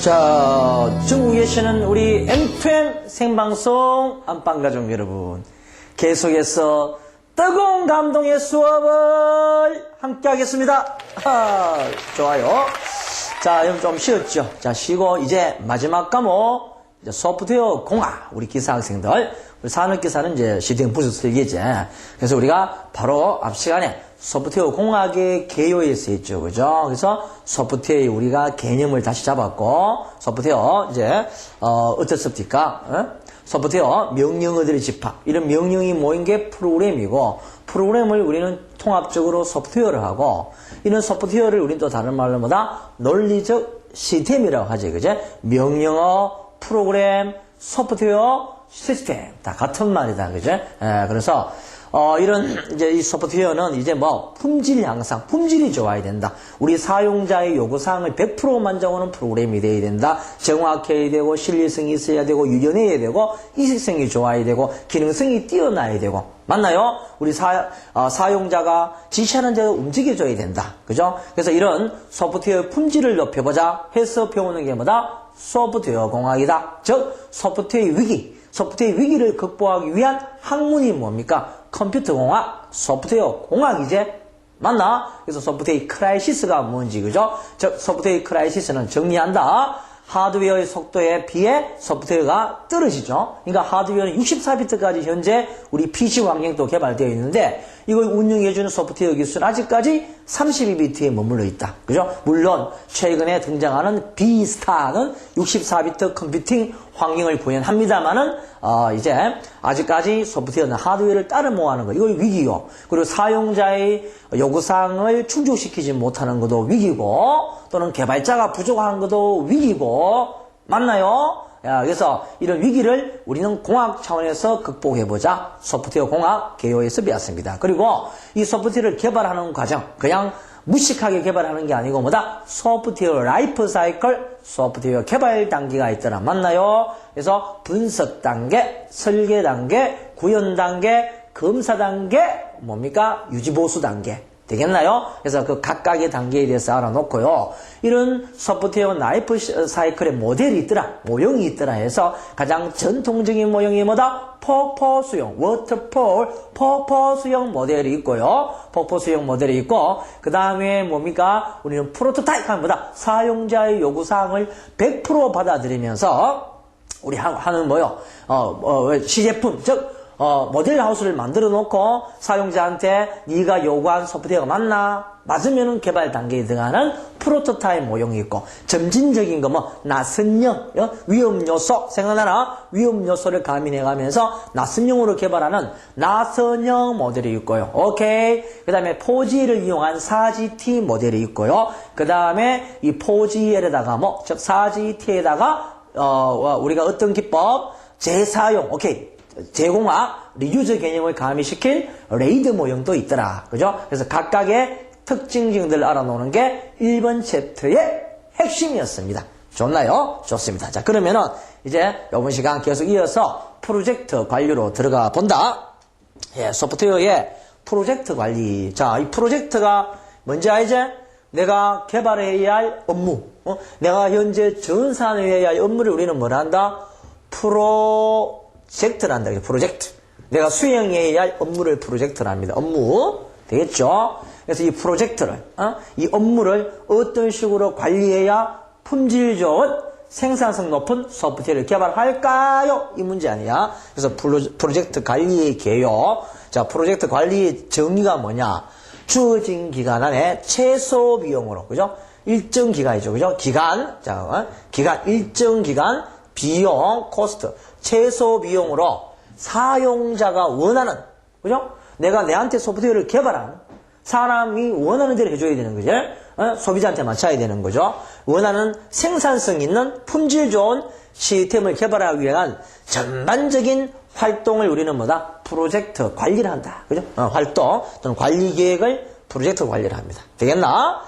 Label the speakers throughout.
Speaker 1: 자, 중국에 계시는 우리 M2M 생방송 안방가족 여러분, 계속해서 뜨거운 감동의 수업을 함께 하겠습니다. 좋아요. 자, 여러분 좀 쉬었죠? 자, 쉬고 이제 마지막 과목, 이제 소프트웨어 공학, 우리 기사 학생들, 우리 산업기사는 이제 시대형 부수설계제. 그래서 우리가 바로 앞 시간에 소프트웨어 공학의 개요에서 했죠. 그죠? 그래서 소프트웨어 우리가 개념을 다시 잡았고, 소프트웨어 이제, 어떻습니까? 소프트웨어 명령어들의 집합. 이런 명령이 모인 게 프로그램이고, 프로그램을 우리는 통합적으로 소프트웨어를 하고, 이런 소프트웨어를 우리는 또 다른 말로 뭐다? 논리적 시스템이라고 하지. 그죠? 명령어, 프로그램, 소프트웨어, 시스템. 다 같은 말이다. 그죠? 그래서, 이런, 이제 이 소프트웨어는 이제 뭐, 품질 향상, 품질이 좋아야 된다. 우리 사용자의 요구사항을 100% 만족하는 프로그램이 돼야 된다. 정확해야 되고, 신뢰성이 있어야 되고, 유연해야 되고, 이식성이 좋아야 되고, 기능성이 뛰어나야 되고. 맞나요? 우리 사용자가 지시하는 대로 움직여줘야 된다. 그죠? 그래서 이런 소프트웨어 품질을 높여보자 해서 배우는 게 뭐다? 소프트웨어 공학이다. 즉, 소프트웨어 위기. 소프트웨어 위기를 극복하기 위한 학문이 뭡니까? 컴퓨터 공학, 소프트웨어 공학이지? 맞나? 그래서 소프트웨어 크라이시스가 뭔지, 그죠? 즉, 소프트웨어 크라이시스는 정리한다. 하드웨어의 속도에 비해 소프트웨어가 떨어지죠. 그러니까 하드웨어는 64비트까지 현재 우리 PC 환경도 개발되어 있는데 이걸 운영해주는 소프트웨어 기술은 아직까지 32비트에 머물러 있다. 그죠? 물론 최근에 등장하는 비스타는 64비트 컴퓨팅 환경을 구현합니다만은 이제 아직까지 소프트웨어는 하드웨어를 따라 모아하는 거, 이거 위기요. 그리고 사용자의 요구사항을 충족시키지 못하는 것도 위기고, 또는 개발자가 부족한 것도 위기고, 맞나요? 그래서 이런 위기를 우리는 공학 차원에서 극복해보자. 소프트웨어 공학 개요에서 배웠습니다. 그리고 이 소프트웨어를 개발하는 과정, 그냥 무식하게 개발하는 게 아니고 뭐다? 소프트웨어 라이프 사이클, 소프트웨어 개발 단계가 있더라. 맞나요? 그래서 분석 단계, 설계 단계, 구현 단계, 검사 단계, 뭡니까? 유지보수 단계. 되겠나요? 그래서 그 각각의 단계에 대해서 알아놓고요. 이런 소프트웨어 라이프 사이클의 모델이 있더라. 모형이 있더라 해서 가장 전통적인 모형이 뭐다? 폭포수형, 워터폴, 폭포수형 모델이 있고요. 폭포수형 모델이 있고, 그 다음에 뭡니까? 우리는 프로토타입 하는 뭐다? 사용자의 요구사항을 100% 받아들이면서 우리 하는 뭐요? 시제품, 즉, 모델 하우스를 만들어 놓고 사용자한테 네가 요구한 소프트웨어가 맞나? 맞으면은 개발 단계에 들어가는 프로토타입 모형이 있고, 점진적인 거 뭐 낯선형, 위험 요소 생각나나? 위험 요소를 가민해 가면서 낯선형으로 개발하는 낯선형 모델이 있고요. 오케이. 그다음에 포지를 이용한 4GT 모델이 있고요. 그다음에 이 포지엘에다가 즉 4GT에다가 우리가 어떤 기법 재사용, 오케이. 제공학, 리유저 개념을 가미시킨 레이드 모형도 있더라. 그죠? 그래서 각각의 특징들을 알아놓는 게 1번 챕터의 핵심이었습니다. 좋나요? 좋습니다. 자, 그러면은 이제 이번 시간 계속 이어서 프로젝트 관리로 들어가 본다. 소프트웨어의 프로젝트 관리. 자, 이 프로젝트가 뭔지 알지? 내가 개발해야 할 업무. 내가 현재 전산해야 할 업무를 우리는 뭐라 한다? 프로젝트란다. 프로젝트. 내가 수행해야 할 업무를 프로젝트라 합니다. 업무. 되겠죠? 그래서 이 프로젝트를, 이 업무를 어떤 식으로 관리해야 품질 좋은 생산성 높은 소프트웨어를 개발할까요? 이 문제 아니야? 그래서 프로젝트 관리의 개요. 자, 프로젝트 관리의 정의가 뭐냐? 주어진 기간 안에 최소 비용으로, 그죠? 일정 기간이죠. 그죠? 기간. 자, 기간, 일정 기간, 비용, 코스트. 최소 비용으로 사용자가 원하는, 그죠? 내가 내한테 소프트웨어를 개발한 사람이 원하는 대로 해줘야 되는 거죠. 소비자한테 맞춰야 되는 거죠. 원하는 생산성 있는 품질 좋은 시스템을 개발하기 위한 전반적인 활동을 우리는 뭐다? 프로젝트 관리를 한다. 그죠? 활동 또는 관리 계획을 프로젝트 관리를 합니다. 되겠나?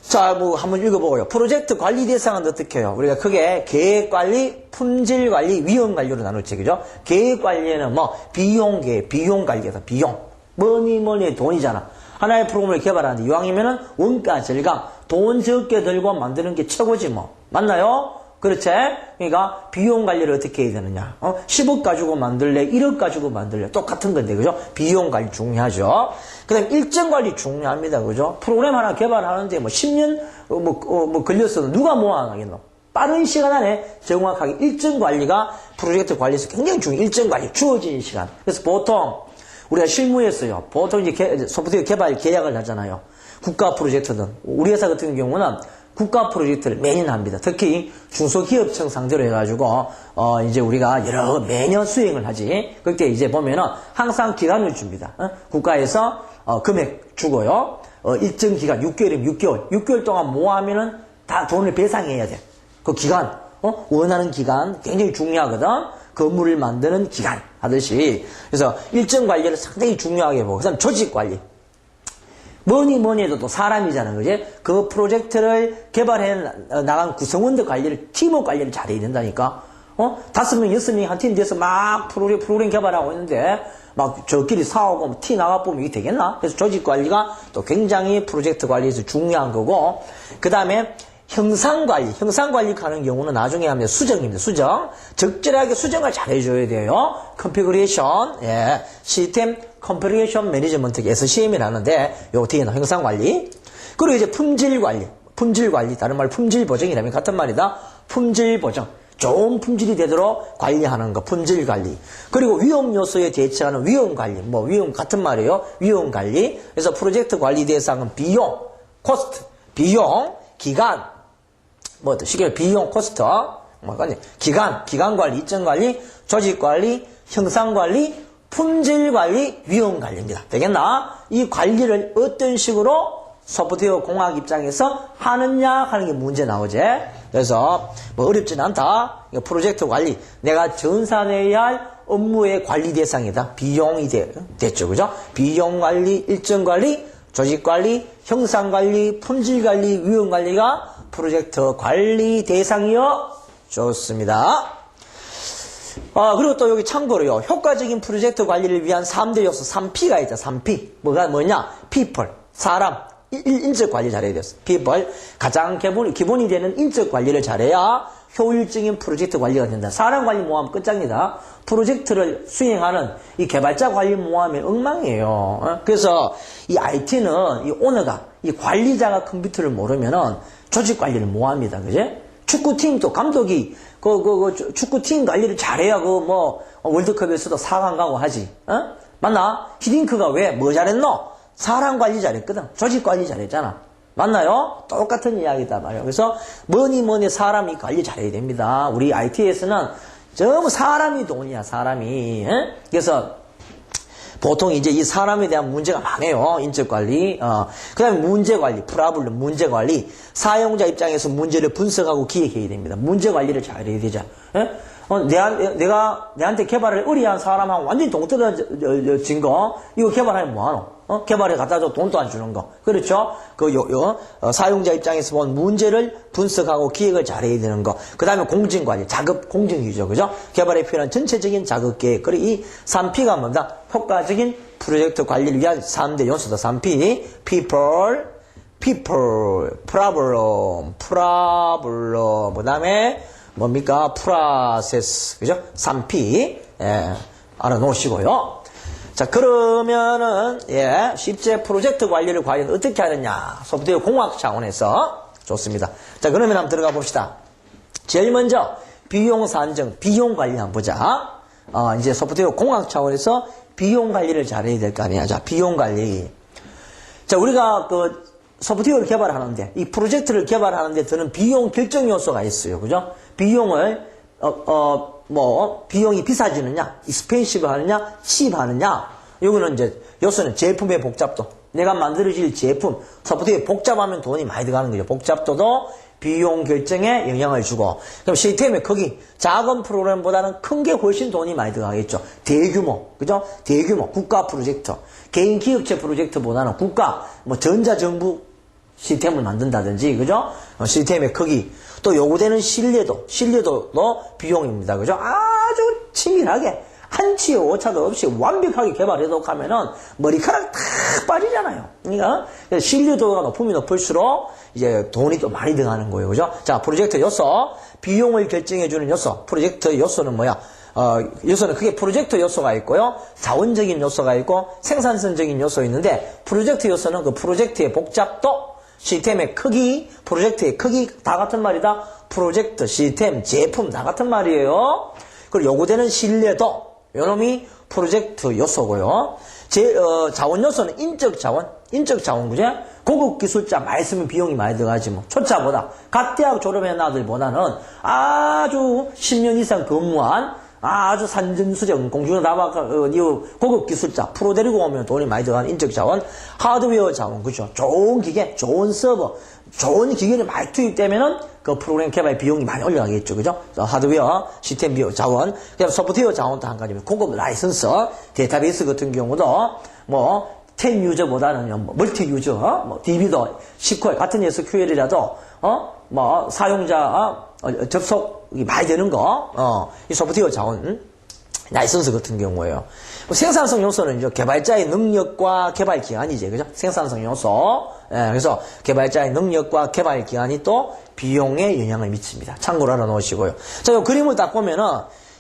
Speaker 1: 자, 뭐 한번 읽어보고요. 프로젝트 관리 대상은 어떻게 해요? 우리가 크게 계획 관리, 품질 관리, 위험 관리로 나눌지, 그죠? 계획 관리에는 뭐 비용 계획, 비용 관리에서 비용. 뭐니 돈이잖아. 하나의 프로그램을 개발하는데 이왕이면은 원가 절감, 돈 적게 들고 만드는 게 최고지 뭐. 맞나요? 그렇지? 그러니까 비용 관리를 어떻게 해야 되느냐. 10억 가지고 만들래? 1억 가지고 만들래? 똑같은 건데, 그죠? 비용 관리 중요하죠. 그 다음에 일정 관리 중요합니다. 그죠? 프로그램 하나 개발하는데 뭐 10년 걸렸어도 누가 뭐 안 하겠노? 빠른 시간 안에 정확하게 일정 관리가 프로젝트 관리에서 굉장히 중요해요. 일정 관리, 주어진 시간. 그래서 보통 우리가 실무에서요. 보통 이제 소프트웨어 개발 계약을 하잖아요. 국가 프로젝트든. 우리 회사 같은 경우는 국가 프로젝트를 매년 합니다. 특히 중소기업청 상대로 해가지고, 이제 우리가 매년 수행을 하지. 그때 이제 보면은 항상 기간을 줍니다. 국가에서, 금액 주고요. 일정 기간, 6개월이면 6개월. 6개월 동안 뭐 하면은 다 돈을 배상해야 돼. 그 기간, 원하는 기간 굉장히 중요하거든. 건물을 만드는 기간 하듯이. 그래서 일정 관리를 상당히 중요하게 보고. 그 다음 조직 관리. 뭐니 해도 또 사람이잖아, 그지? 그 프로젝트를 개발해 나간 구성원들 관리를, 팀워크 관리를 잘해야 된다니까? 5명, 6명이 한 팀 돼서 막 프로그램 개발하고 있는데, 막 저끼리 싸우고 티 나가보면 이게 되겠나? 그래서 조직 관리가 또 굉장히 프로젝트 관리에서 중요한 거고, 그 다음에 형상 관리 하는 경우는 나중에 하면 수정입니다. 수정. 적절하게 수정을 잘 해줘야 돼요. 컨피그레이션, 시스템 컨피그레이션 매니지먼트 SCM이라는데, 요거 뒤에 형상 관리. 그리고 이제 품질 관리. 다른 말 품질 보정이라면 같은 말이다. 품질 보정. 좋은 품질이 되도록 관리하는 거, 품질 관리. 그리고 위험 요소에 대처하는 위험 관리. 위험 같은 말이에요. 위험 관리. 그래서 프로젝트 관리 대상은 비용, 코스트, 비용, 기간, 쉽게 비용, 코스트, 기간 관리, 일정 관리, 조직 관리, 형상 관리, 품질 관리, 위험 관리입니다. 되겠나? 이 관리를 어떤 식으로 소프트웨어 공학 입장에서 하느냐 하는 게 문제 나오지. 그래서 어렵진 않다. 프로젝트 관리, 내가 전산해야 할 업무의 관리 대상이다. 비용이 됐죠, 그죠? 비용 관리, 일정 관리, 조직 관리, 형상 관리, 품질 관리, 위험 관리가 프로젝트 관리 대상이요. 좋습니다. 그리고 또 여기 참고로요. 효과적인 프로젝트 관리를 위한 3대 요소 3P가 있죠. 3P. 뭐냐? people. 사람. 인적 관리 잘해야 돼요. people. 가장 기본이 되는 인적 관리를 잘해야 효율적인 프로젝트 관리가 된다. 사람 관리 못하면 끝장이다. 프로젝트를 수행하는 이 개발자 관리 못하면 엉망이에요. 그래서 이 IT는 이 오너가, 이 관리자가 컴퓨터를 모르면은 조직 관리를 못합니다. 그제? 축구팀도 감독이 축구팀 관리를 잘해야 월드컵에서도 4강 가고 하지. 맞나? 히딩크가 왜? 뭐 잘했노? 사람 관리 잘했거든. 조직 관리 잘했잖아. 맞나요? 똑같은 이야기다 말이야. 그래서 뭐니 사람이 관리 잘해야 됩니다. 우리 IT에서는 전부 사람이 돈이야, 사람이. 그래서 보통 이제 이 사람에 대한 문제가 많아요. 인적 관리. 그 다음에 문제 관리, 프라블럼, 문제 관리. 사용자 입장에서 문제를 분석하고 기획해야 됩니다. 문제 관리를 잘 해야 되죠. 내한테 개발을 의뢰한 사람하고 완전히 동떨어진 거, 이거 개발하면 뭐하노? 개발에 갖다 줘 돈도 안 주는 거. 그렇죠? 사용자 입장에서 본 문제를 분석하고 기획을 잘 해야 되는 거. 그 다음에 공정관리, 작업 공정이죠. 그죠? 개발에 필요한 전체적인 작업 계획. 그리고 이 3P가 뭐다? 효과적인 프로젝트 관리를 위한 3대 요소다. 3P. people, problem. 그 다음에 뭡니까? process. 그죠? 3P. 알아놓으시고요. 자, 그러면은, 실제 프로젝트 관리를 과연 어떻게 하느냐. 소프트웨어 공학 차원에서. 좋습니다. 자, 그러면 한번 들어가 봅시다. 제일 먼저, 비용 산정, 비용 관리 한번 보자. 이제 소프트웨어 공학 차원에서 비용 관리를 잘해야 될 거 아니야. 자, 비용 관리. 자, 우리가 소프트웨어를 개발하는데, 이 프로젝트를 개발하는데 드는 비용 결정 요소가 있어요. 그죠? 비용을, 비용이 비싸지느냐, 익스펜시브 하느냐, 칩 하느냐, 여기는 이제, 요소는 제품의 복잡도. 내가 만들어질 제품, 소프트웨어 복잡하면 돈이 많이 들어가는 거죠. 복잡도도 비용 결정에 영향을 주고, 그럼 시스템에 거기 작은 프로그램보다는 큰 게 훨씬 돈이 많이 들어가겠죠. 대규모, 그죠? 대규모, 국가 프로젝트. 개인 기업체 프로젝트보다는 국가, 전자정부 시스템을 만든다든지, 그죠? 시스템의 크기. 또 요구되는 신뢰도도 비용입니다. 그죠? 아주 치밀하게, 한치의 오차도 없이 완벽하게 개발해도 가면은 머리카락 다 빠지잖아요. 그러니까 신뢰도가 높으면 높을수록 이제 돈이 또 많이 들어가는 거예요. 그죠? 자, 프로젝트 요소. 비용을 결정해주는 요소. 프로젝트 요소는 뭐야? 요소는 크게 프로젝트 요소가 있고요. 자원적인 요소가 있고 생산성적인 요소 있는데 프로젝트 요소는 그 프로젝트의 복잡도, 시스템의 크기, 프로젝트의 크기 다 같은 말이다. 프로젝트, 시스템, 제품 다 같은 말이에요. 그리고 요구되는 신뢰도, 요놈이 프로젝트 요소고요. 자원 요소는 인적 자원, 그죠? 고급 기술자 많이 쓰면 비용이 많이 들어가지 뭐. 초짜보다, 갓 대학 졸업한 아들보다는 아주 10년 이상 근무한 아주 산전수정, 공중에 나와서 고급 기술자, 프로 데리고 오면 돈이 많이 들어가는 인적 자원, 하드웨어 자원, 그죠? 좋은 기계, 좋은 서버, 좋은 기계를 많이 투입되면은 그 프로그램 개발 비용이 많이 올라가겠죠, 그죠? 하드웨어, 시스템 비용 자원, 그다음 소프트웨어 자원도 한 가지면 고급 라이선스, 데이터베이스 같은 경우도 뭐 10 유저보다는 뭐 멀티 유저, 뭐 DB도, SQL 같은 SQL이라도 뭐 사용자 접속이 많이 되는 거, 이 소프트웨어 자원, 라이선스 같은 경우에요. 생산성 요소는 이제 개발자의 능력과 개발 기간이지, 그죠? 생산성 요소. 예, 그래서 개발자의 능력과 개발 기간이 또 비용에 영향을 미칩니다. 참고로 알아놓으시고요. 자, 이 그림을 딱 보면은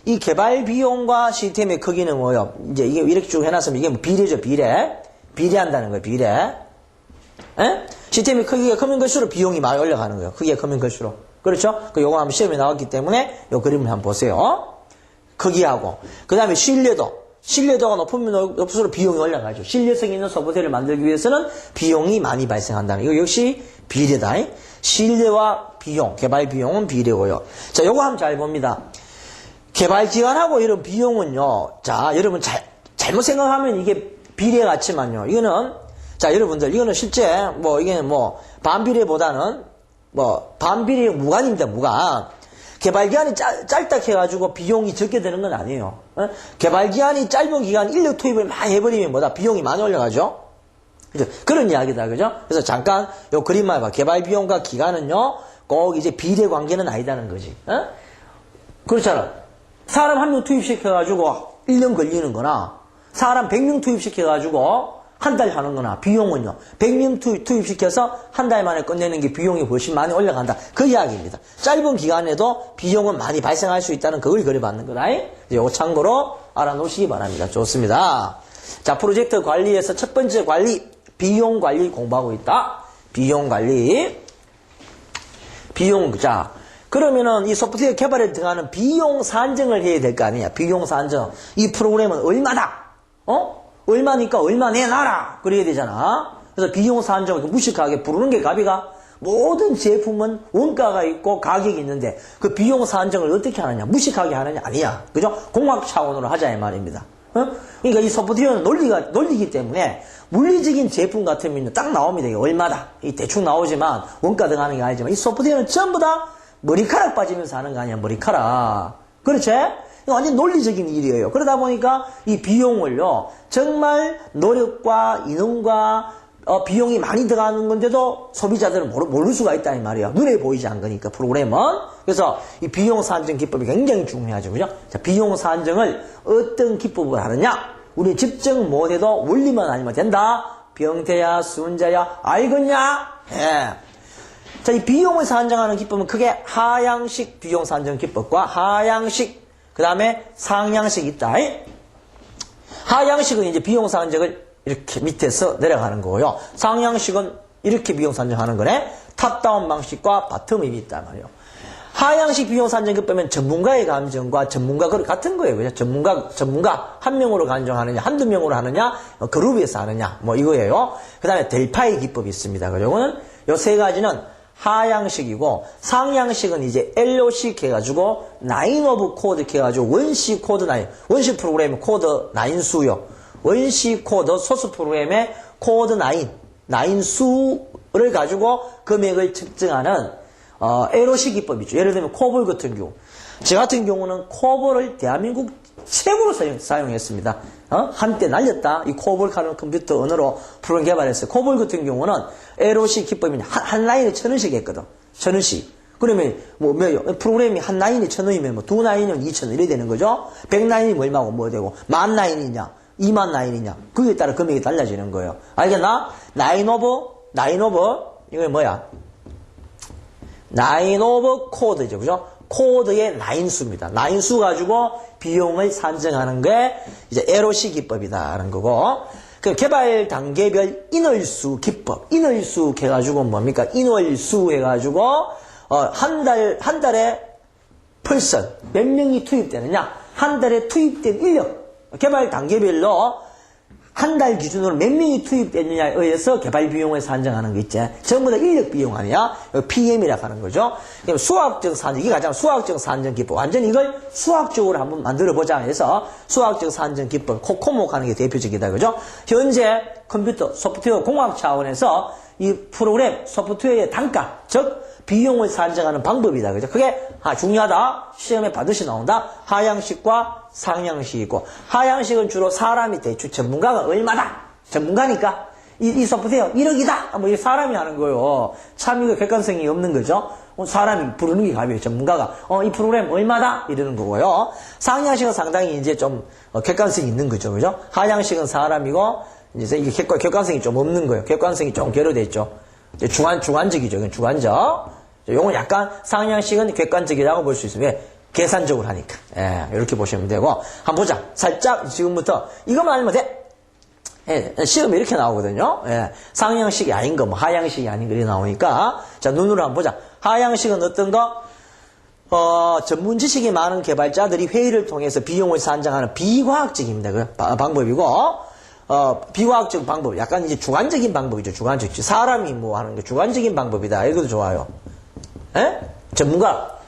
Speaker 1: 이 개발 비용과 시스템의 크기는 뭐예요? 이제 이게 이렇게 쭉 해놨으면 이게 뭐 비례죠, 비례. 비례한다는 거예요, 비례. 예? 시스템의 크기가 크면 클수록 비용이 많이 올라가는 거예요. 크기가 크면 클수록. 그렇죠? 요거 한번 시험에 나왔기 때문에 요 그림을 한번 보세요. 크기하고. 그 다음에 신뢰도가 높으면 높을수록 비용이 올라가죠. 신뢰성 있는 소프트웨어를 만들기 위해서는 비용이 많이 발생한다는 거. 이거 역시 비례다. 신뢰와 비용, 개발 비용은 비례고요. 자, 요거 한번 잘 봅니다. 개발 기간하고 이런 비용은요. 자, 여러분 잘못 생각하면 이게 비례 같지만요. 이거는, 자, 여러분들, 이거는 실제, 이게 반비례보다는, 반비례 무관입니다, 무관. 개발기간이 짧다 해가지고 비용이 적게 되는 건 아니에요. 개발기간이 짧은 기간 인력 투입을 많이 해버리면 비용이 많이 올라가죠? 그죠? 그런 이야기다, 그죠? 그래서 잠깐, 요 그림만 봐. 개발비용과 기간은요, 꼭 이제 비례 관계는 아니다는 거지. 그렇잖아. 사람 한 명 투입시켜가지고 1년 걸리는 거나, 사람 100명 투입시켜가지고 한 달 하는 거나, 비용은요. 100명 투입시켜서 한 달 만에 끝내는 게 비용이 훨씬 많이 올라간다. 그 이야기입니다. 짧은 기간에도 비용은 많이 발생할 수 있다는 그걸 그려봤는 거다. 이거 참고로 알아놓으시기 바랍니다. 좋습니다. 자, 프로젝트 관리에서 첫 번째 관리, 비용 관리 공부하고 있다. 비용 관리. 자, 그러면은 이 소프트웨어 개발에 들어가는 비용 산정을 해야 될 거 아니냐. 비용 산정. 이 프로그램은 얼마다? 얼마니까 얼마 내놔라. 그래야 되잖아. 그래서 비용 산정을 무식하게 부르는 게 갑이가. 모든 제품은 원가가 있고 가격이 있는데 그 비용 산정을 어떻게 하느냐. 무식하게 하느냐. 아니야. 그죠? 공학 차원으로 하자 이 말입니다. 그러니까 이 소프트웨어는 논리기 때문에 물리적인 제품 같으면 딱 나옵니다. 이게 얼마다. 이 대충 나오지만 원가 들어가는 게 아니지만 이 소프트웨어는 전부 다 머리카락 빠지면서 하는 거 아니야. 머리카락. 그렇지? 완전 논리적인 일이에요. 그러다 보니까 이 비용을요, 정말 노력과 인원과 비용이 많이 들어가는 건데도 소비자들은 모를 수가 있다 이 말이에요. 눈에 보이지 않으니까 프로그램은. 그래서 이 비용 산정 기법이 굉장히 중요하죠. 그죠? 자, 비용 산정을 어떤 기법을 하느냐? 우리 집중 못해도 원리만 알면 된다. 병태야, 순자야, 알겠냐? 예. 자, 이 비용을 산정하는 기법은 크게 하향식 비용 산정 기법과 하향식 그 다음에 상향식이 있다. 하향식은 이제 비용 산정을 이렇게 밑에서 내려가는 거고요. 상향식은 이렇게 비용 산정하는 거네. 탑다운 방식과 바텀업이 있단 말이에요. 하향식 비용 산정기 보면 전문가의 감정과 전문가 같은 거예요. 그죠? 전문가 한 명으로 간정하느냐, 한두 명으로 하느냐, 그룹에서 하느냐, 이거예요. 그 다음에 델파이 기법이 있습니다. 요거는 요 세 가지는 하향식이고, 상향식은 이제 LOC 해가지고, 9 of code 해가지고, 원시 코드 9, 원시 프로그램의 코드 9 수요. 원시 코드, 소스 프로그램의 코드 9 수를 가지고 금액을 측정하는, LOC 기법이죠. 예를 들면 코볼 같은 경우. 저 같은 경우는 코볼을 대한민국 최고로 사용했습니다. 한때 날렸다. 이 코볼 하는 컴퓨터 언어로 프로그램 개발했어요. 코볼 같은 경우는 LOC 기법이 한 라인에 1,000원씩 했거든. 1,000원씩. 그러면 프로그램이 한 라인이 1,000원이면 두 라인이면 2,000원 이래 되는 거죠. 100라인이면 얼마고 뭐 되고 10,000라인이냐. 2만 나인이냐? 그에 따라 금액이 달라지는 거예요. 알겠나? 나인 오버, 이거 뭐야? 나인 오버 코드죠. 그죠? 코드의 나인수입니다. 나인수 가지고 비용을 산정하는 게 이제 LOC 기법이다라는 거고. 그 개발 단계별 인월수 기법. 인월수 해가지고 뭡니까? 인월수 해가지고, 한 달에 펄선 몇 명이 투입되느냐? 한 달에 투입된 인력. 개발 단계별로 한 달 기준으로 몇 명이 투입됐느냐에 의해서 개발 비용을 산정하는 거 있지. 전부 다 인력 비용 아니야? PM이라고 하는 거죠. 그럼 수학적 산정, 이게 가장 수학적 산정 기법. 완전히 이걸 수학적으로 한번 만들어보자 해서 수학적 산정 기법, 코코모 하는 게 대표적이다. 그죠? 현재 컴퓨터, 소프트웨어 공학 차원에서 이 프로그램, 소프트웨어의 단가, 즉, 비용을 산정하는 방법이다. 그죠? 그게 중요하다. 시험에 반드시 나온다. 하향식과 상향식이 있고, 하향식은 주로 사람이 대충 전문가가 얼마다. 전문가니까 이 소프트웨어 1억이다. 뭐 이 사람이 하는 거요. 참 이거 객관성이 없는 거죠. 사람이 부르는 게 가벼워요. 전문가가 이 프로그램 얼마다 이러는 거고요. 상향식은 상당히 이제 좀 객관성이 있는 거죠. 그죠? 하향식은 사람이고 이제 이게 객관성이 좀 없는 거예요. 객관성이 좀 결여돼 있죠. 주관적이죠. 이건 주관적. 요건 약간 상향식은 객관적이라고 볼 수 있어요. 왜? 계산적으로 하니까. 예, 이렇게 보시면 되고. 한번 보자. 살짝 지금부터 이것만 알면 돼. 예, 시험에 이렇게 나오거든요. 예, 상향식이 아닌 거, 뭐 하향식이 아닌 거 이렇게 나오니까. 자, 눈으로 한번 보자. 하향식은 어떤 거? 전문 지식이 많은 개발자들이 회의를 통해서 비용을 산정하는 비과학적입니다. 그 방법이고. 비과학적 방법, 약간 이제 주관적인 방법이죠. 주관적. 사람이 뭐 하는 게 주관적인 방법이다. 이것도 좋아요. 예? 전문가가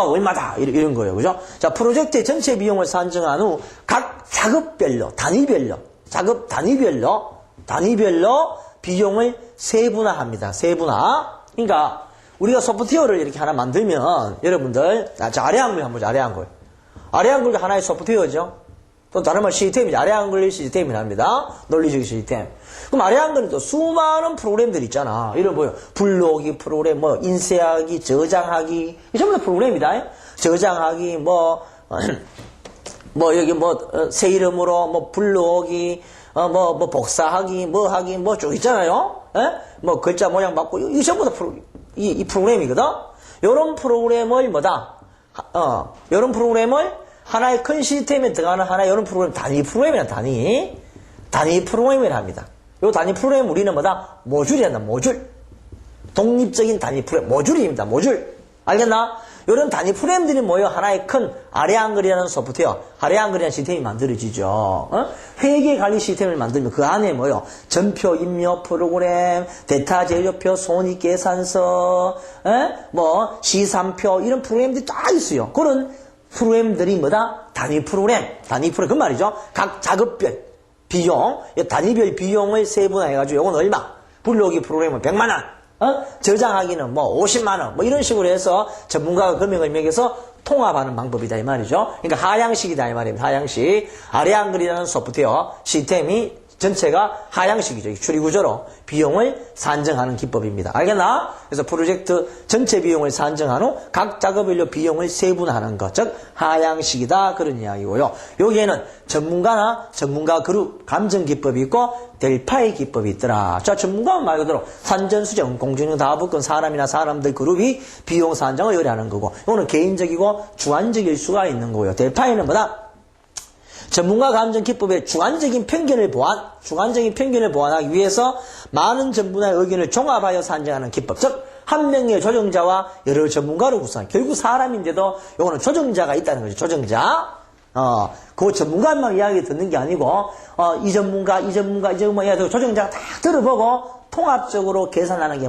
Speaker 1: 얼마다. 이런 거예요. 그죠? 자, 프로젝트의 전체 비용을 산정한 후 각 작업별로, 작업 단위별로 비용을 세분화합니다. 세분화. 그러니까 우리가 소프트웨어를 이렇게 하나 만들면 여러분들, 자, 아래 한글 한번 보자. 아래 한글. 아래 한글도 하나의 소프트웨어죠. 또 다른 말 시스템이죠. 아래 한글 시스템이랍니다. 논리적 시스템. 그럼 아래 한글은 또 수많은 프로그램들이 있잖아. 이런 뭐요? 블로기 프로그램, 뭐 인쇄하기, 저장하기, 이 전부 다 프로그램이다. 저장하기, 여기 새 이름으로 뭐 블로기, 복사하기, 뭐 쭉 있잖아요. 예? 뭐 글자 모양 바꾸고, 이 전부 다 이 프로그램이거든. 요런 프로그램을 요런 프로그램을 하나의 큰 시스템에 들어가는 하나의 이런 프로그램, 단위 프로그램이란 단위 프로그램이라 합니다. 요 단위 프로그램 우리는 모듈이란다, 모듈. 독립적인 단위 프로그램, 모듈입니다, 모듈. 알겠나? 요런 단위 프로그램들이 모여 하나의 큰 아래 한글이라는 소프트웨어, 아래 한글이라는 시스템이 만들어지죠. 회계 관리 시스템을 만들면 그 안에 전표 입력 프로그램, 데이터 재료표, 손익계산서, 시산표, 이런 프로그램들이 다 있어요. 그런 프로그램들이 단위 프로그램, 그 말이죠. 각 작업별 비용, 단위별 비용을 세분화해가지고 이건 얼마? 블로기 프로그램은 100만원, 저장하기는 50만원, 이런 식으로 해서 전문가가 금액을 매겨서 통합하는 방법이다 이 말이죠. 그러니까 하향식이다 이 말입니다. 하향식. 아래 한글이라는 소프트웨어 시스템이 전체가 하향식이죠. 추리구조로 비용을 산정하는 기법입니다. 알겠나? 그래서 프로젝트 전체 비용을 산정한 후 각 작업별로 비용을 세분화하는 것, 즉 하향식이다 그런 이야기고요. 여기에는 전문가 그룹 감정 기법이 있고 델파이 기법이 있더라. 자, 전문가는 말 그대로 산전수정, 공정력 다 붙건 사람이나 사람들 그룹이 비용 산정을 요리하는 거고, 이거는 개인적이고 주관적일 수가 있는 거고요. 델파이는 전문가 감정 기법의 주관적인 편견을 보완하기 위해서 많은 전문가의 의견을 종합하여 산정하는 기법. 즉, 한 명의 조정자와 여러 전문가로 구성. 결국 사람인데도 요거는 조정자가 있다는 거죠. 조정자. 그 전문가만 이야기 듣는 게 아니고, 이 전문가 이야기 조정자가 다 들어보고 통합적으로 계산하는 게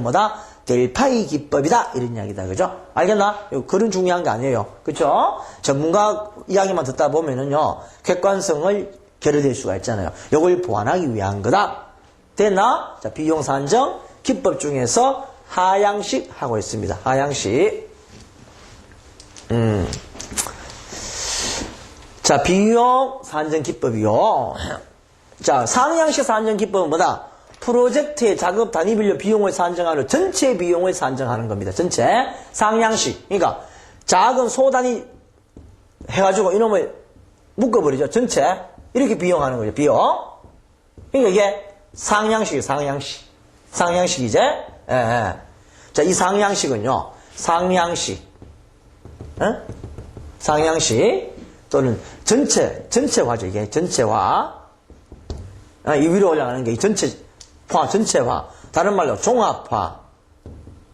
Speaker 1: 델파이 기법이다 이런 이야기다. 그죠? 알겠나? 그런 중요한 게 아니에요. 그죠? 전문가 이야기만 듣다 보면은요 객관성을 결여될 수가 있잖아요. 이걸 보완하기 위한 거다. 됐나? 자, 비용 산정 기법 중에서 하향식 하고 있습니다. 하향식. 자, 비용 산정 기법이요. 자, 상향식 산정 기법은 프로젝트의 작업 단위별로 비용을 산정하는 전체 비용을 산정하는 겁니다. 전체. 상향식. 그러니까 작은 소단위 해가지고 이놈을 묶어버리죠. 전체. 이렇게 비용하는 거죠. 비용. 그러니까 이게 상향식이에요. 상향식. 상향식이제. 예, 예. 자, 이 상향식은요. 상향식. 예? 상향식 또는 전체화죠. 이게 전체화. 이 위로 올라가는 게 전체화. 다른 말로 종합화.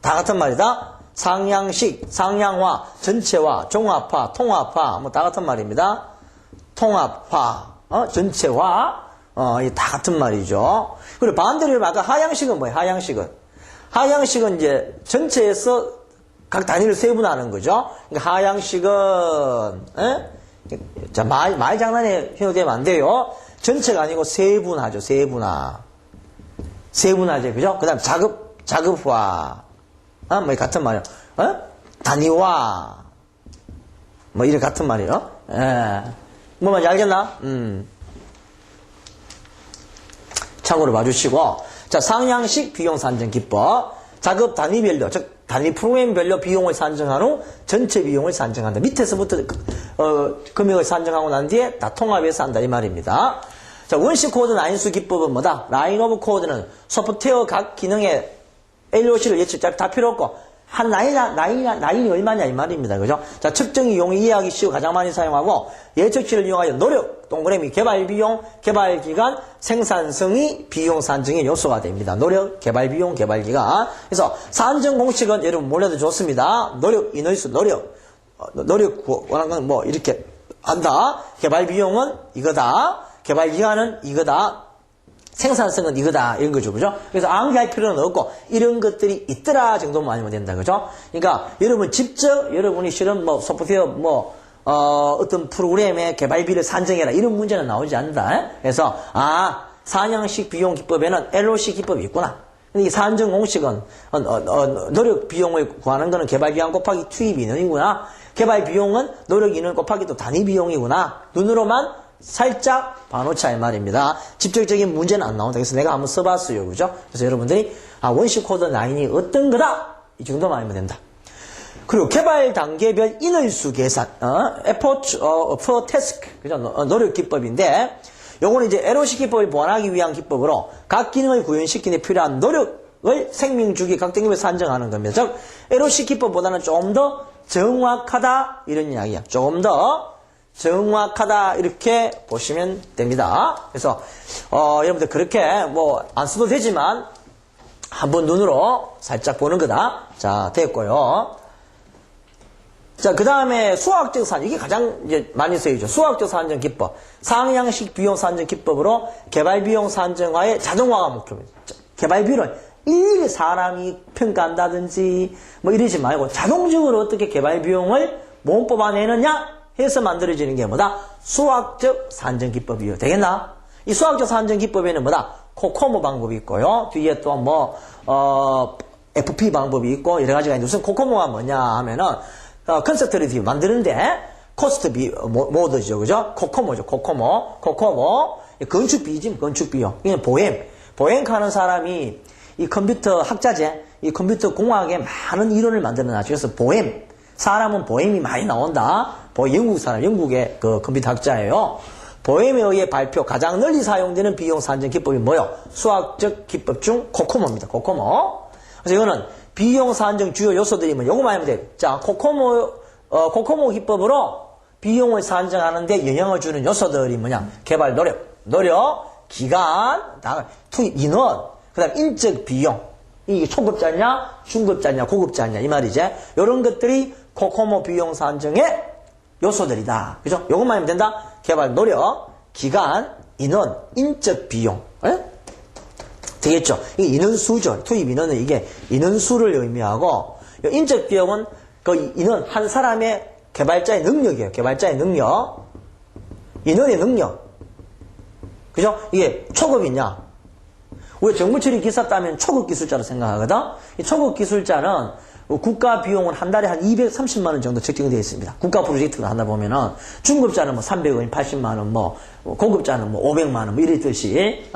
Speaker 1: 다 같은 말이다. 상향식, 상향화, 전체화, 종합화, 통합화, 뭐 다 같은 말입니다. 통합화, 전체화, 이 다 같은 말이죠. 그리고 반대로 아까 하향식은 뭐예요? 하향식은 이제 전체에서 각 단위를 세분화하는 거죠. 그러니까 하향식은, 자, 말 장난에 효용되면 안 돼요. 전체가 아니고 세분화죠, 세분화. 세분화제, 그죠? 그 다음 자급화. 뭐, 같은 말이요. 단위화. 뭐, 이래 같은 말이요. 예. 뭐, 뭔지 알겠나? 참고로 봐주시고. 자, 상향식 비용 산정 기법. 자급 단위별로, 즉, 단위 프로그램별로 비용을 산정한 후 전체 비용을 산정한다. 밑에서부터, 금액을 산정하고 난 뒤에 다 통합해서 한다. 이 말입니다. 자, 원시 코드 라인수 기법은 뭐다? 라인 오브 코드는 소프트웨어 각 기능의 LOC를 예측 다 필요 없고, 한 라인이 얼마냐 이 말입니다. 그죠? 자, 측정 이용이 이해하기 쉬워 가장 많이 사용하고, 예측치를 이용하여 노력, 동그라미, 개발 비용, 개발 기간, 생산성이 비용 산정의 요소가 됩니다. 노력, 개발 비용, 개발 기간. 그래서 산정 공식은 여러분 몰라도 좋습니다. 노력, 인원수, 노력 원하는 건 뭐 이렇게 한다. 개발 비용은 이거다. 개발 기간은 이거다. 생산성은 이거다. 이런 거죠. 그죠? 그래서 암기할 필요는 없고, 이런 것들이 있더라 정도만 알면 된다. 그죠? 그러니까, 여러분 직접, 여러분이 실은 뭐, 소프트웨어, 어떤 프로그램의 개발비를 산정해라. 이런 문제는 나오지 않는다. 그래서, 상향식 비용 기법에는 LOC 기법이 있구나. 근데 이 산정 공식은, 노력 비용을 구하는 거는 개발 기간 곱하기 투입 인원이구나. 개발 비용은 노력 인원 곱하기 또 단위 비용이구나. 눈으로만 살짝 봐놓자 이 말입니다. 직접적인 문제는 안 나온다. 그래서 내가 한번 써봤어요. 그죠? 그래서 여러분들이 원시 코드 라인이 어떤 거다? 이 정도만 알면 된다. 그리고 개발 단계별 인원수 계산, effort per task, 그죠? 노력 기법인데, 요거는 이제 LOC 기법을 보완하기 위한 기법으로 각 기능을 구현시키는 데 필요한 노력을 생명주기 각 등급에 산정하는 겁니다. 즉, LOC 기법보다는 좀 더 정확하다 이런 이야기야. 조금 더 정확하다 이렇게 보시면 됩니다. 그래서 여러분들 그렇게 뭐 안 써도 되지만 한번 눈으로 살짝 보는 거다. 자, 됐고요. 자, 그 다음에 수학적 산정, 이게 가장 이제 많이 쓰이죠. 수학적 산정 기법. 상향식 비용 산정 기법으로 개발 비용 산정화의 자동화가 목표입니다. 개발 비용을 일일이 사람이 평가한다든지 뭐 이러지 말고 자동적으로 어떻게 개발 비용을 못 뽑아내느냐 해서 만들어지는 게 뭐다? 수학적 산정 기법이요. 되겠나? 이 수학적 산정 기법에는 뭐다? 코코모 방법이 있고요. 뒤에 또 뭐, FP 방법이 있고 여러 가지가 있는데 우선 코코모가 뭐냐 하면은 컨셉트리티 만드는데 코스트 모드죠. 그죠? 코코모죠. 코코모. 건축비지, 건축비요. 이게 보행 하는 사람이 이 컴퓨터 학자재, 이 컴퓨터 공학에 많은 이론을 만들어 놨죠. 그래서 사람은 보엠이 많이 나온다. 영국 사람, 영국의 그 컴퓨터 학자예요. 보엠에 의해 발표, 가장 널리 사용되는 비용 산정 기법이 뭐요? 수학적 기법 중 코코모입니다. 코코모. 그래서 이거는 비용 산정 주요 요소들이 뭐 요거만 하면 돼요. 자, 코코모 기법으로 비용을 산정하는데 영향을 주는 요소들이 뭐냐? 개발 노력, 기간, 투입 인원, 그 다음 인적 비용. 이게 초급자냐, 중급자냐, 고급자냐 이 말이지. 이런 것들이 코코모 비용 산정의 요소들이다. 그죠? 요것만 하면 된다. 개발 노력, 기간, 인원, 인적 비용. 에? 되겠죠? 이게 인원수죠. 투입 인원은 이게 인원수를 의미하고, 인적 비용은 그 인원, 한 사람의 개발자의 능력이에요. 개발자의 능력. 인원의 능력. 그죠? 이게 초급이냐? 우리 정부 처리 기사 따면 초급 기술자로 생각하거든? 이 초급 기술자는 국가 비용은 한 달에 한 230만 원 정도 책정되어 있습니다. 국가 프로젝트를 하다 보면은 중급자는 뭐 300원, 80만 원, 뭐 고급자는 뭐 500만 원, 뭐 이랬듯이,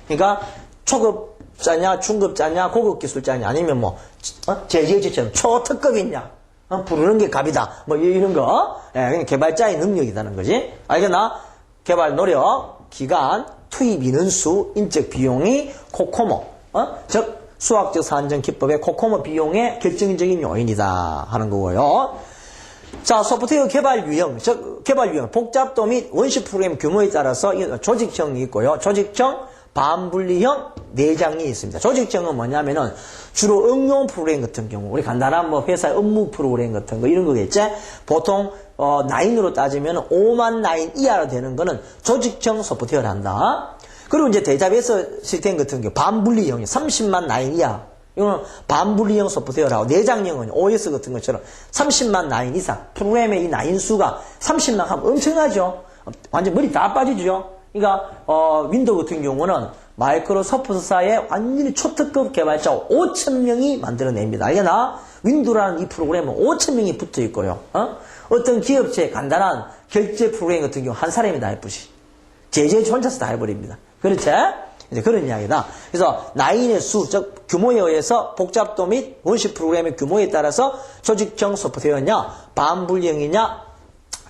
Speaker 1: 그러니까 초급자냐, 중급자냐, 고급 기술자냐, 아니면 뭐 제지처럼 초특급이냐, 부르는 게 갑이다, 뭐 이런 거, 그냥 개발자의 능력이라는 거지. 알겠나? 개발 노력, 기간, 투입 인원수, 인적 비용이 코코모, 즉 수학적 산정 기법의 코코모 비용의 결정적인 요인이다 하는 거고요. 자, 소프트웨어 개발 유형, 즉 개발 유형, 복잡도 및 원시 프로그램 규모에 따라서 조직형이 있고요. 조직형, 반분리형, 내장이 있습니다. 조직형은 뭐냐면은 주로 응용 프로그램 같은 경우, 우리 간단한 뭐 회사 업무 프로그램 같은 거 이런 거겠지. 보통 라인으로 따지면 5만 라인 이하로 되는 거는 조직형 소프트웨어를 한다. 그리고 이제 데이터베이스 시스템 같은 경우 반분리형이 30만 라인 이하. 이거는 반분리형 소프트웨어라고, 내장형은 OS 같은 것처럼 30만 라인 이상, 프로그램의 이 라인 수가 30만 하면 엄청나죠. 완전 머리 다 빠지죠. 그러니까 윈도우 같은 경우는 마이크로소프트사의 완전히 초특급 개발자 5,000명이 만들어냅니다. 알겠나? 윈도우라는 이 프로그램은 5,000명이 붙어 있고요. 어떤 기업체의 간단한 결제 프로그램 같은 경우 한 사람이 다 해보시. 제재 혼자서 다 해버립니다. 그렇지? 이제 그런 이야기다. 그래서 라인의 수, 즉 규모에 의해서 복잡도 및 원시 프로그램의 규모에 따라서 조직형 소프트웨어냐, 반분리형이냐,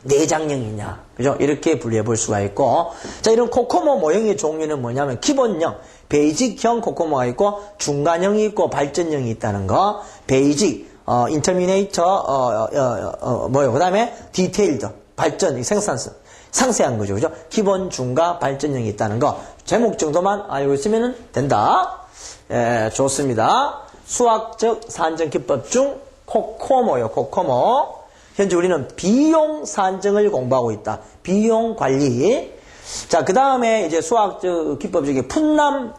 Speaker 1: 내장형이냐, 그죠? 이렇게 분리해 볼 수가 있고, 자, 이런 코코모 모형의 종류는 뭐냐면 기본형, 베이직형 코코모가 있고, 중간형이 있고, 발전형이 있다는 거. 베이직, 인터미네이터, 그 다음에 디테일드, 발전, 생산성. 상세한 거죠, 그죠? 기본, 중과, 발전형이 있다는 거. 제목 정도만 알고 있으면 된다. 예, 좋습니다. 수학적 산정 기법 중 코코모요, 코코모. 현재 우리는 비용 산정을 공부하고 있다. 비용 관리. 자, 그 다음에 이제 수학적 기법 중에 푼남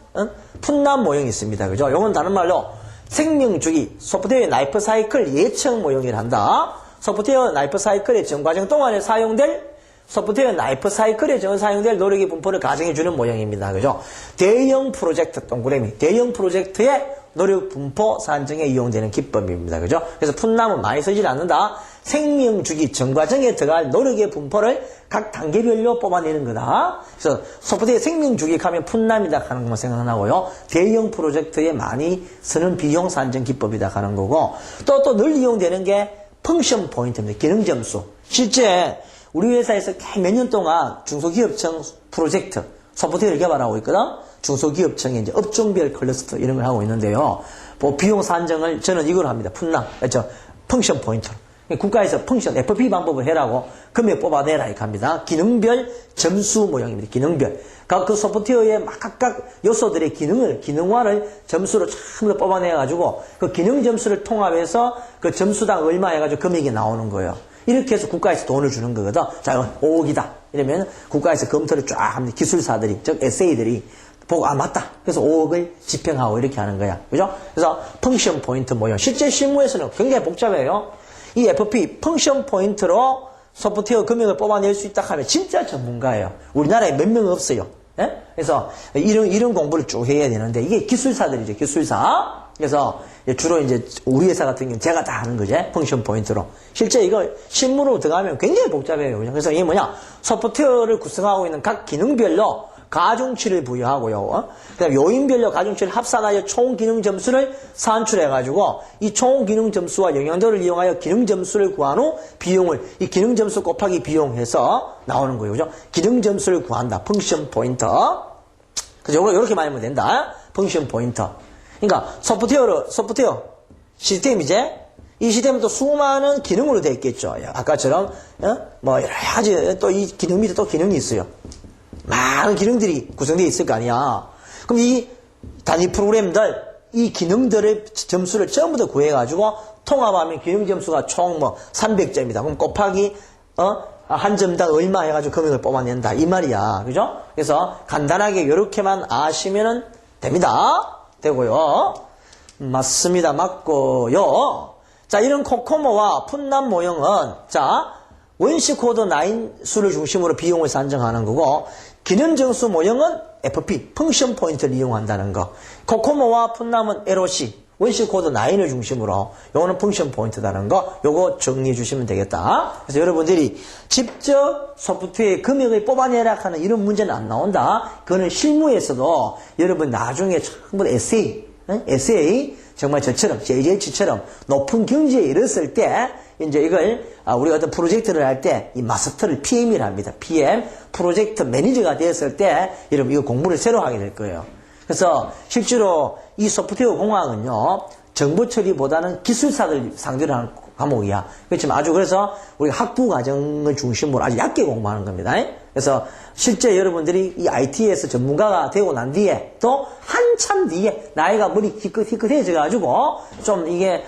Speaker 1: 모형이 있습니다. 그죠? 요건 다른 말로 생명주기, 소프트웨어 라이프 사이클 예측 모형이라 한다. 소프트웨어 라이프 사이클의 전 과정 동안에 사용될 소프트웨어 라이프 사이클에 사용될 노력의 분포를 가정해주는 모형입니다. 그죠? 대형 프로젝트 동그라미, 대형 프로젝트의 노력 분포 산정에 이용되는 기법입니다. 그죠? 그래서 푼남은 많이 쓰질 않는다. 생명주기 전 과정에 들어갈 노력의 분포를 각 단계별로 뽑아내는 거다. 그래서 소프트웨어 생명주기 하면 푼남이다 하는 것만 생각나고요. 대형 프로젝트에 많이 쓰는 비용 산정 기법이다 하는 거고, 또 늘 이용되는 게 펑션 포인트입니다. 기능 점수. 실제 우리 회사에서 몇 년 동안 중소기업청 프로젝트 소프트웨어를 개발하고 있거든. 중소기업청의 이제 업종별 클러스터 이런 걸 하고 있는데요. 뭐 비용 산정을 저는 이걸 합니다. 푼남, 펑션 포인트. 국가에서 펑션 FP 방법을 해라고 금액 뽑아내라 이렇게 합니다. 기능별 점수 모형입니다. 기능별. 그 소프트웨어의 각각 요소들의 기능화를 점수로 전부 뽑아내가지고 그 기능 점수를 통합해서 그 점수당 얼마 해가지고 금액이 나오는 거예요. 이렇게 해서 국가에서 돈을 주는 거거든. 자, 5억이다. 이러면 국가에서 검토를 쫙 합니다. 기술사들이, 즉 SA들이 보고, 맞다. 그래서 5억을 집행하고 이렇게 하는 거야. 그죠? 그래서 펑션 포인트 모형. 실제 실무에서는 굉장히 복잡해요. 이 FP 펑션 포인트로 소프트웨어 금액을 뽑아낼 수 있다 하면 진짜 전문가예요. 우리나라에 몇 명 없어요. 예? 그래서 이런 공부를 쭉 해야 되는데 이게 기술사들이죠. 기술사. 그래서 주로 이제 우리 회사 같은 경우는 제가 다 하는 거지. 펑션 포인트로. 실제 이거 실무로 들어가면 굉장히 복잡해요. 그래서 이게 뭐냐? 소프트웨어를 구성하고 있는 각 기능별로 가중치를 부여하고요. 그다음 요인별로 가중치를 합산하여 총 기능 점수를 산출해가지고 이 총 기능 점수와 영향도를 이용하여 기능 점수를 구한 후 비용을 이 기능 점수 곱하기 비용해서 나오는 거예요. 그죠? 기능 점수를 구한다. 펑션 포인트. 그죠? 이렇게 말하면 된다. 펑션 포인트. 그러니까 소프트웨어 시스템이제 이 시스템은 또 수많은 기능으로 되어 있겠죠. 아까처럼 뭐 여러 가지 또 이 기능 밑에 또 기능이 있어요. 많은 기능들이 구성되어 있을 거 아니야. 그럼 이 단위 프로그램들 이 기능들의 점수를 전부 다 구해가지고 통합하면 기능 점수가 총 뭐 300점이다. 그럼 곱하기 한 점당 얼마 해가지고 금액을 뽑아낸다 이 말이야. 그죠? 그래서 간단하게 이렇게만 아시면 됩니다. 되고요. 맞습니다. 맞고요. 자, 이런 코코모와 푼남 모형은 자 원시 코드 9 수를 중심으로 비용을 산정하는 거고 기능 점수 모형은 FP, 펑션 포인트를 이용한다는 거. 코코모와 푼남은 LOC, 원시 코드 9을 중심으로 요거는 펑션 포인트다는 거. 요거 정리해 주시면 되겠다. 그래서 여러분들이 직접 소프트웨어의 금액을 뽑아내라 하는 이런 문제는 안 나온다. 그거는 실무에서도 여러분 나중에 전부 에세이 SA, 정말 저처럼, JJH처럼 높은 경지에 이르렀을 때, 이제 이걸, 우리가 어떤 프로젝트를 할 때, 이 마스터를 PM이라 합니다. PM, 프로젝트 매니저가 되었을 때, 여러분, 이거 공부를 새로 하게 될 거예요. 그래서, 실제로 이 소프트웨어 공학은요, 정보 처리보다는 기술사들 상대로 하는 과목이야. 그렇지만 아주 그래서 우리 학부 과정을 중심으로 아주 얕게 공부하는 겁니다. 그래서 실제 여러분들이 이 IT에서 전문가가 되고 난 뒤에 또 한참 뒤에 나이가 머리 희끗희끗해져가지고 좀 이게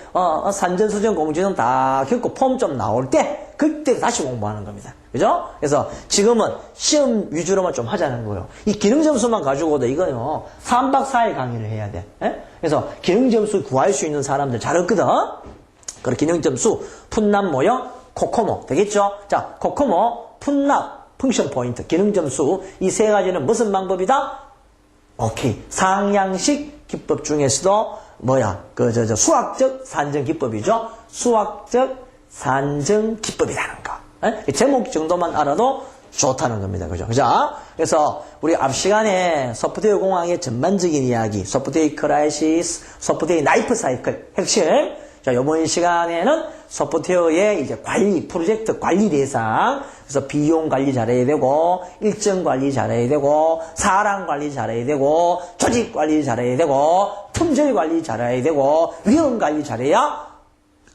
Speaker 1: 산전수전 공부전 다 겪고 폼 좀 나올 때 그때 다시 공부하는 겁니다. 그죠? 그래서 지금은 시험 위주로만 좀 하자는 거예요. 이 기능 점수만 가지고도 이거요 3박 4일 강의를 해야 돼. 그래서 기능 점수 구할 수 있는 사람들 잘 없거든. 그리고 기능 점수, 풋납 모형, 코코모 되겠죠? 자, 코코모, 풋납, 펑션 포인트, 기능 점수 이 세 가지는 무슨 방법이다? 오케이. 상향식 기법 중에서도 수학적 산정 기법이죠. 수학적 산정 기법이라는 거. 제목 정도만 알아도 좋다는 겁니다. 그죠? 그래서 우리 앞 시간에 소프트웨어 공학의 전반적인 이야기, 소프트웨어 크라이시스, 소프트웨어 라이프 사이클 핵심. 자, 이번 시간에는 소프트웨어의 이제 관리, 프로젝트 관리 대상. 그래서 비용 관리 잘해야 되고, 일정 관리 잘해야 되고, 사람 관리 잘해야 되고, 조직 관리 잘해야 되고, 품질 관리 잘해야 되고, 위험 관리 잘해야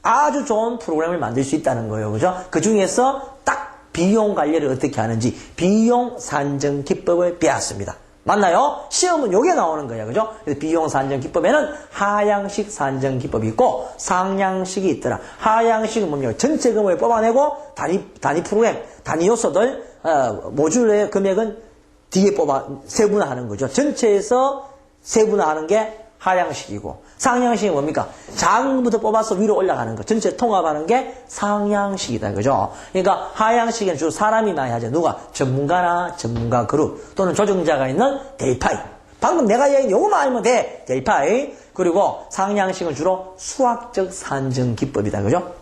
Speaker 1: 아주 좋은 프로그램을 만들 수 있다는 거예요. 그죠? 그 중에서 딱 비용 관리를 어떻게 하는지 비용 산정 기법을 배웠습니다. 맞나요? 시험은 요게 나오는 거예요. 그죠? 그래서 비용 산정 기법에는 하향식 산정 기법이 있고 상향식이 있더라. 하향식은 뭐냐? 전체 금액을 뽑아내고 단위 프로그램, 단위 요소들 모듈의 금액은 뒤에 세분화하는 거죠. 전체에서 세분화하는 게 하향식이고 상향식이 뭡니까? 작은 것부터 뽑아서 위로 올라가는 거. 전체 통합하는 게 상향식이다. 그죠? 그러니까 하향식은 주로 사람이 많이 하죠. 누가? 전문가나 전문가 그룹 또는 조정자가 있는 데이파이. 방금 내가 얘기한 요거만 알면 돼. 데이파이. 그리고 상향식은 주로 수학적 산정 기법이다. 그죠?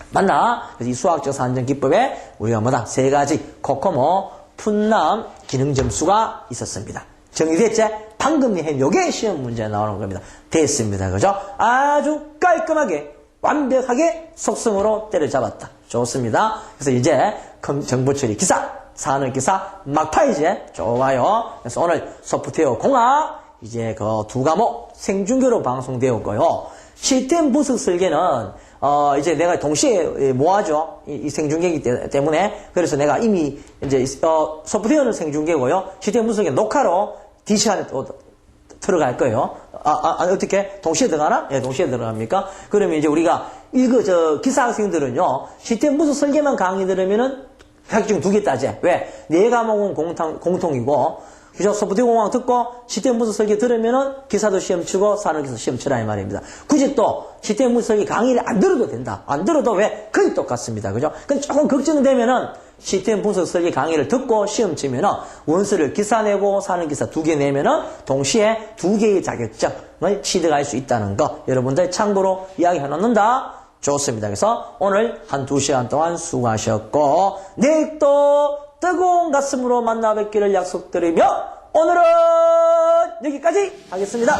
Speaker 1: 맞나? 그래서 이 수학적 산정 기법에 우리가 뭐다? 세 가지 코코모, 풋남, 기능 점수가 있었습니다. 정리됐지? 방금 한 요게 시험 문제 나오는 겁니다. 됐습니다. 그죠? 아주 깔끔하게, 완벽하게 속성으로 때려잡았다. 좋습니다. 그래서 이제 정보처리 기사, 산업기사, 막파이제. 좋아요. 그래서 오늘 소프트웨어 공학, 이제 그 두 과목 생중계로 방송되었고요. 시스템 분석 설계는 이제 내가 동시에 모아줘. 이 생중계이기 때문에. 그래서 내가 이미 이제 소프트웨어는 생중계고요. 시스템 분석은 녹화로 D시간에 또 들어갈 거예요. 어떻게? 동시에 들어가나? 예, 동시에 들어갑니까? 그러면 이제 우리가 기사 학생들은요, 시스템 분석 설계만 강의 들으면은 자격증 2개 따지. 왜? 4과목은 공통이고, 그죠? 소프트웨어 공학 듣고, 시스템 분석 설계 들으면은 기사도 시험 치고, 산업기사 시험 치라, 이 말입니다. 굳이 또, 시스템 분석 설계 강의를 안 들어도 된다. 안 들어도 왜? 거의 똑같습니다. 그죠? 그럼 조금 걱정되면은, 시스템 분석 설계 강의를 듣고 시험 치면은 원서를 기사 내고 산업기사 2개 내면은 동시에 2개의 자격증을 취득할 수 있다는 거 여러분들 참고로 이야기해 놓는다. 좋습니다. 그래서 오늘 한 2시간 동안 수고하셨고 내일 또 뜨거운 가슴으로 만나 뵙기를 약속드리며 오늘은 여기까지 하겠습니다.